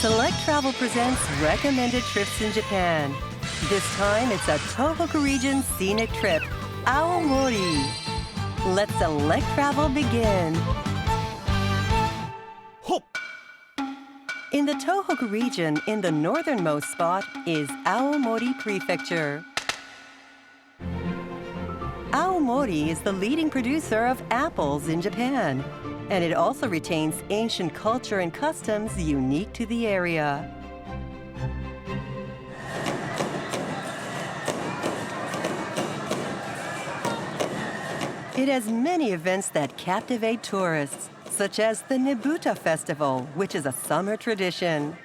Selectravel presents recommended trips in Japan. This time it's a Tohoku region scenic trip, Aomori. Let Selectravel begin. Hop! In the Tohoku region, in the northernmost spot, is Aomori Prefecture. Aomori is the leading producer of apples in Japan, and it also retains ancient culture and customs unique to the area. It has many events that captivate tourists, such as the Nebuta Festival, which is a summer tradition.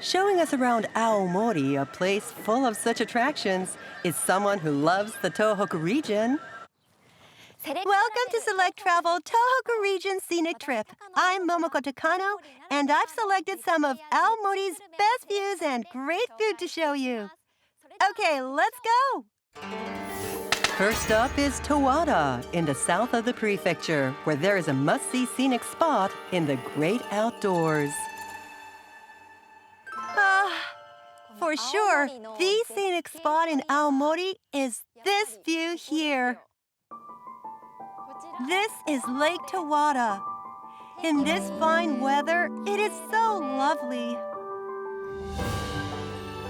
Showing us around Aomori, a place full of such attractions, is someone who loves the Tohoku region. Welcome to Selectravel Tohoku Region Scenic Trip. I'm Momoko Takano, and I've selected some of Aomori's best views and great food to show you. Okay, let's go! First up is Towada, in the south of the prefecture, where there is a must-see scenic spot in the great outdoors. For sure, the scenic spot in Aomori is this view here. This is Lake Tawada. In this fine weather, it is so lovely.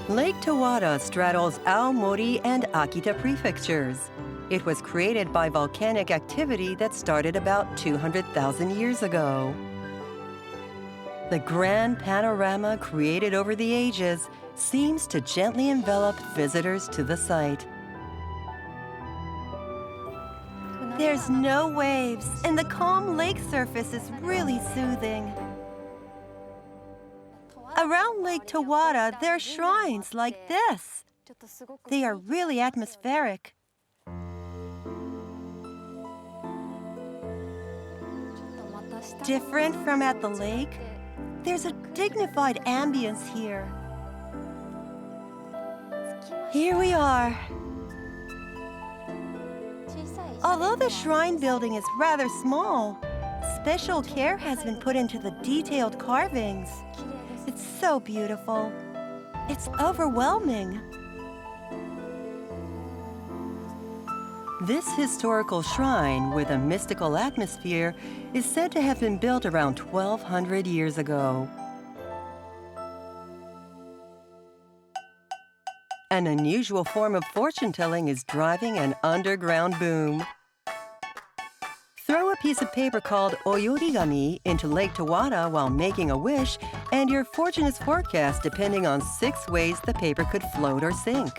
Lake Tawada straddles Aomori and Akita prefectures. It was created by volcanic activity that started about 200,000 years ago. The grand panorama created over the ages seems to gently envelop visitors to the site. There's no waves, and the calm lake surface is really soothing. Around Lake Tawada, there are shrines like this. They are really atmospheric. Different from at the lake, there's a dignified ambience here. Here we are. Although the shrine building is rather small, special care has been put into the detailed carvings. It's so beautiful. It's overwhelming. This historical shrine with a mystical atmosphere is said to have been built around 1,200 years ago. An unusual form of fortune-telling is driving an underground boom. Throw a piece of paper called Oyorigami into Lake Tawada while making a wish, and your fortune is forecast depending on 6 ways the paper could float or sink.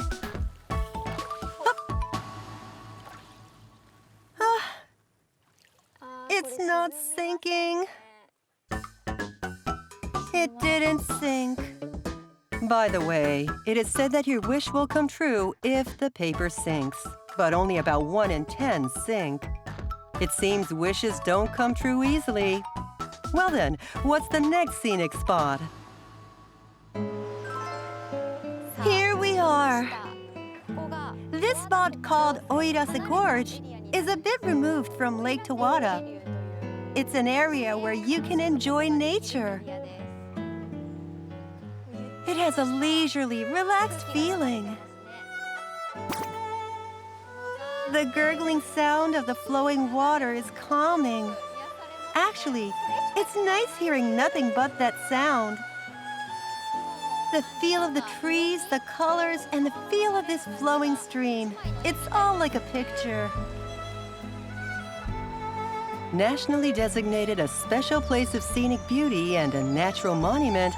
It's not sinking. It didn't sink. By the way, it is said that your wish will come true if the paper sinks, but only about 1 in 10 sink. It seems wishes don't come true easily. Well then, what's the next scenic spot? Here we are. This spot, called Oyrasa Gorge, is a bit removed from Lake Tawada. It's an area where you can enjoy nature. It has a leisurely, relaxed feeling. The gurgling sound of the flowing water is calming. Actually, it's nice hearing nothing but that sound. The feel of the trees, the colors, and the feel of this flowing stream. It's all like a picture. Nationally designated a special place of scenic beauty and a natural monument,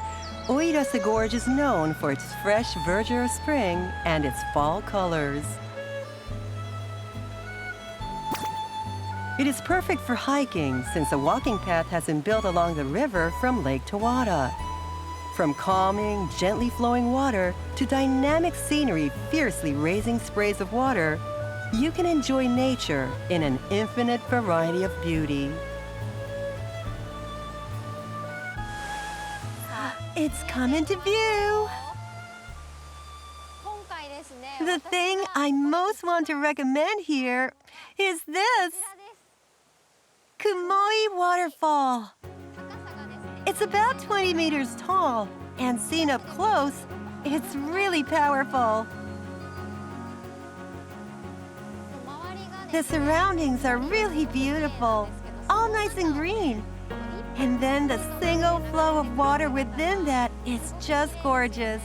Oyrasa Gorge is known for its fresh verdure of spring and its fall colors. It is perfect for hiking since a walking path has been built along the river from Lake Tawada. From calming, gently flowing water to dynamic scenery fiercely raising sprays of water, you can enjoy nature in an infinite variety of beauty. It's come into view! The thing I most want to recommend here is this! Kumoi Waterfall. It's It's about 20 meters tall, and seen up close, it's really powerful. The surroundings are really beautiful, all nice and green. And then the single flow of water within that is just gorgeous.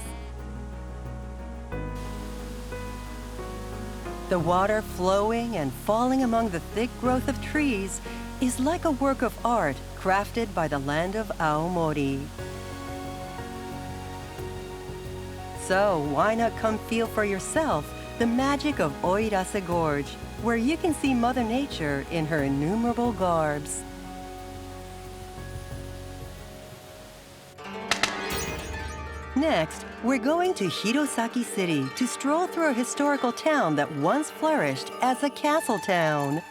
The water flowing and falling among the thick growth of trees is like a work of art crafted by the land of Aomori. So why not come feel for yourself the magic of Oyrasa Gorge, where you can see Mother Nature in her innumerable garbs. Next, we're going to Hirosaki City to stroll through a historical town that once flourished as a castle town.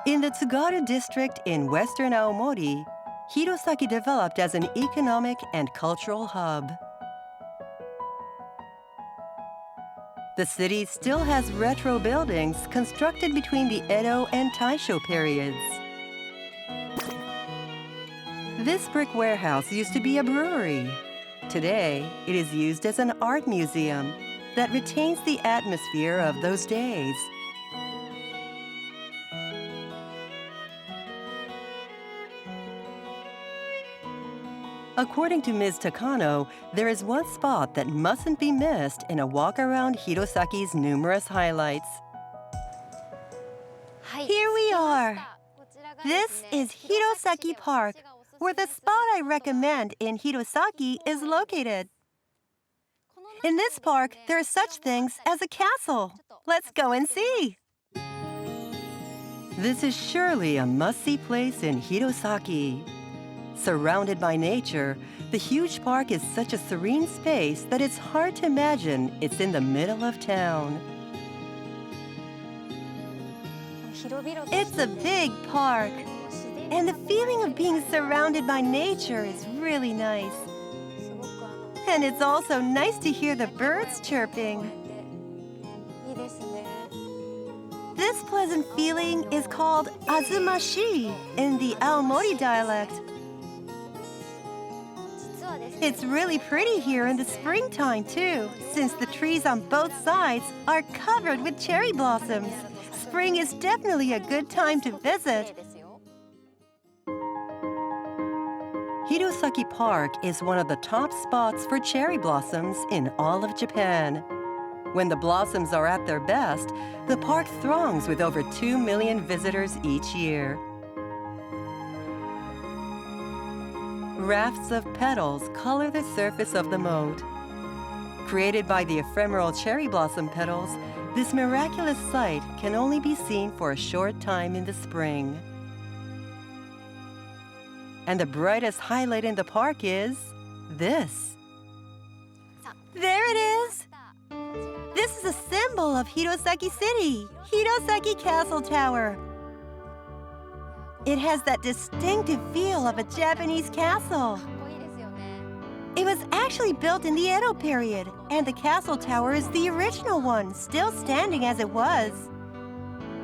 In the Towada district in western Aomori, Hirosaki developed as an economic and cultural hub. The city still has retro buildings constructed between the Edo and Taisho periods. This brick warehouse used to be a brewery. Today, it is used as an art museum that retains the atmosphere of those days. According to Ms. Takano, there is one spot that mustn't be missed in a walk around Hirosaki's numerous highlights. Here we are. This is Hiroseki Park, where the spot I recommend in Hirosaki is located. In this park, there are such things as a castle. Let's go and see. This is surely a must-see place in Hirosaki. Surrounded by nature, the huge park is such a serene space that it's hard to imagine it's in the middle of town. It's a big park, and the feeling of being surrounded by nature is really nice. And it's also nice to hear the birds chirping. This pleasant feeling is called azumashi in the Aomori dialect. It's really pretty here in the springtime, too, since the trees on both sides are covered with cherry blossoms. Spring is definitely a good time to visit. Hirosaki Park is one of the top spots for cherry blossoms in all of Japan. When the blossoms are at their best, the park throngs with over 2 million visitors each year. Rafts of petals color the surface of the moat. Created by the ephemeral cherry blossom petals, this miraculous sight can only be seen for a short time in the spring. And the brightest highlight in the park is this. There it is! This is a symbol of Hirosaki City, Hirosaki Castle Tower. It has that distinctive feel of a Japanese castle. It was actually built in the Edo period, and the castle tower is the original one, still standing as it was.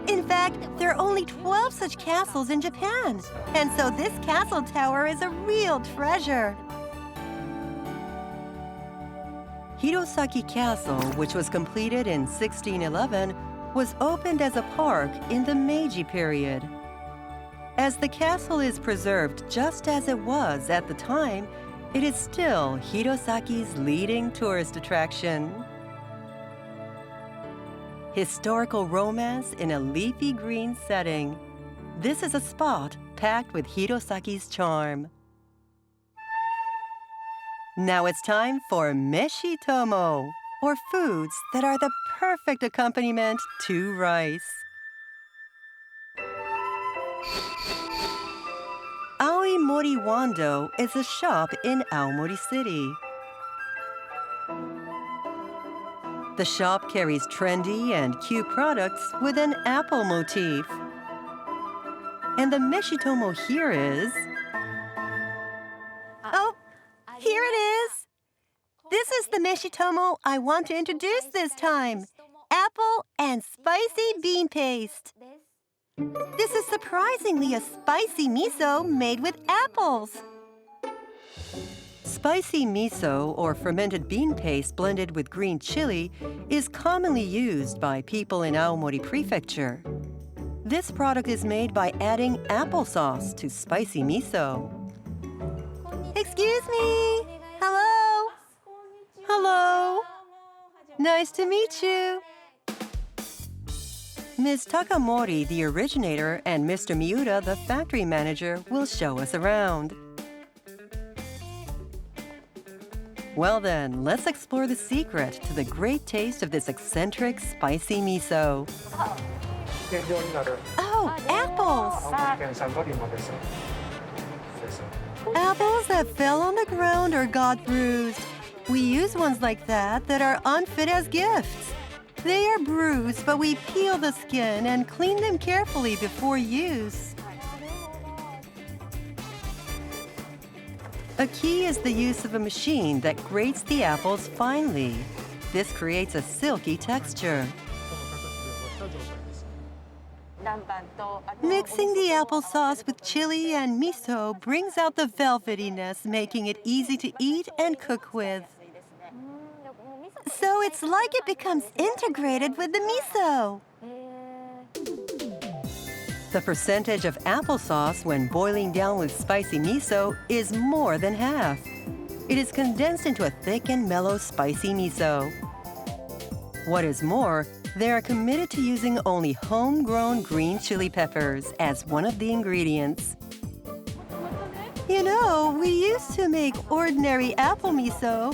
In fact, there are only 12 such castles in Japan, and so this castle tower is a real treasure. Hirosaki Castle, which was completed in 1611, was opened as a park in the Meiji period. As the castle is preserved just as it was at the time, it is still Hirosaki's leading tourist attraction. Historical romance in a leafy green setting. This is a spot packed with Hirosaki's charm. Now it's time for meshitomo, or foods that are the perfect accompaniment to rice. Aomori Wando is a shop in Aomori City. The shop carries trendy and cute products with an apple motif. And the meshitomo here is... Oh, here it is! This is the meshitomo I want to introduce this time. Apple and spicy bean paste. This is surprisingly a spicy miso made with apples. Spicy miso, or fermented bean paste blended with green chili, is commonly used by people in Aomori Prefecture. This product is made by adding applesauce to spicy miso. Excuse me. Hello. Hello. Nice to meet you. Ms. Takamori, the originator, and Mr. Miura, the factory manager, will show us around. Well then, let's explore the secret to the great taste of this eccentric spicy miso. Oh, apples! Apples that fell on the ground or got bruised. We use ones like that are unfit as gifts. They are bruised, but we peel the skin and clean them carefully before use. A key is the use of a machine that grates the apples finely. This creates a silky texture. Mixing the applesauce with chili and miso brings out the velvetyness, making it easy to eat and cook with. So it's like it becomes integrated with the miso. The percentage of applesauce when boiling down with spicy miso is more than half. It is condensed into a thick and mellow spicy miso. What is more, they are committed to using only homegrown green chili peppers as one of the ingredients. You know, we used to make ordinary apple miso,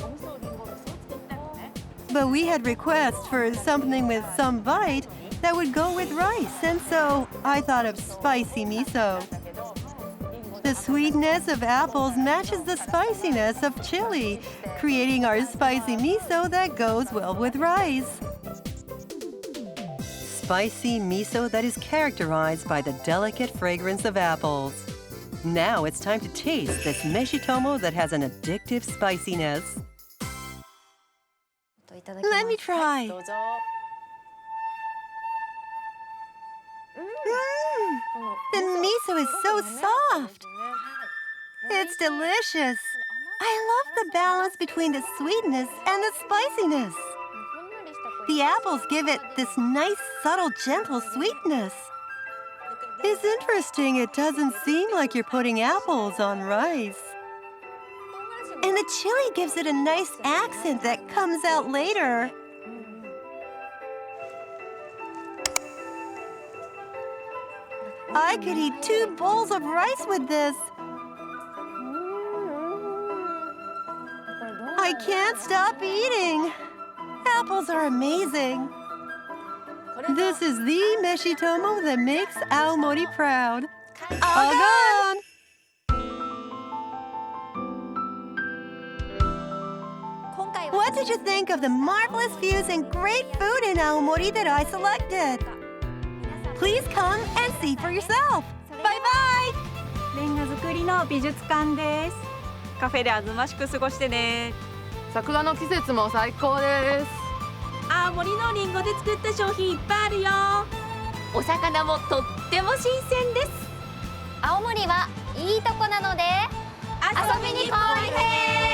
but we had requests for something with some bite that would go with rice, and so I thought of spicy miso. The sweetness of apples matches the spiciness of chili, creating our spicy miso that goes well with rice. Spicy miso that is characterized by the delicate fragrance of apples. Now it's time to taste this meshitomo that has an addictive spiciness. Let me try. The miso is so soft. It's delicious. I love the balance between the sweetness and the spiciness. The apples give it this nice, subtle, gentle sweetness. It's interesting, it doesn't seem like you're putting apples on rice. And the chili gives it a nice accent that comes out later. I could eat 2 bowls of rice with this. I can't stop eating. Apples are amazing. This is the meshitomo that makes Aomori proud. All gone! What did you think of the marvelous views and great food in Aomori that I selected? Please come and see for yourself. Bye-bye! レンガ作りの美術館です。カフェであずましく過ごしてね。桜の季節も最高です。青森のリンゴで作った商品いっぱいあるよ。お魚もとっても新鮮です。青森はいいとこなので遊びに来いね。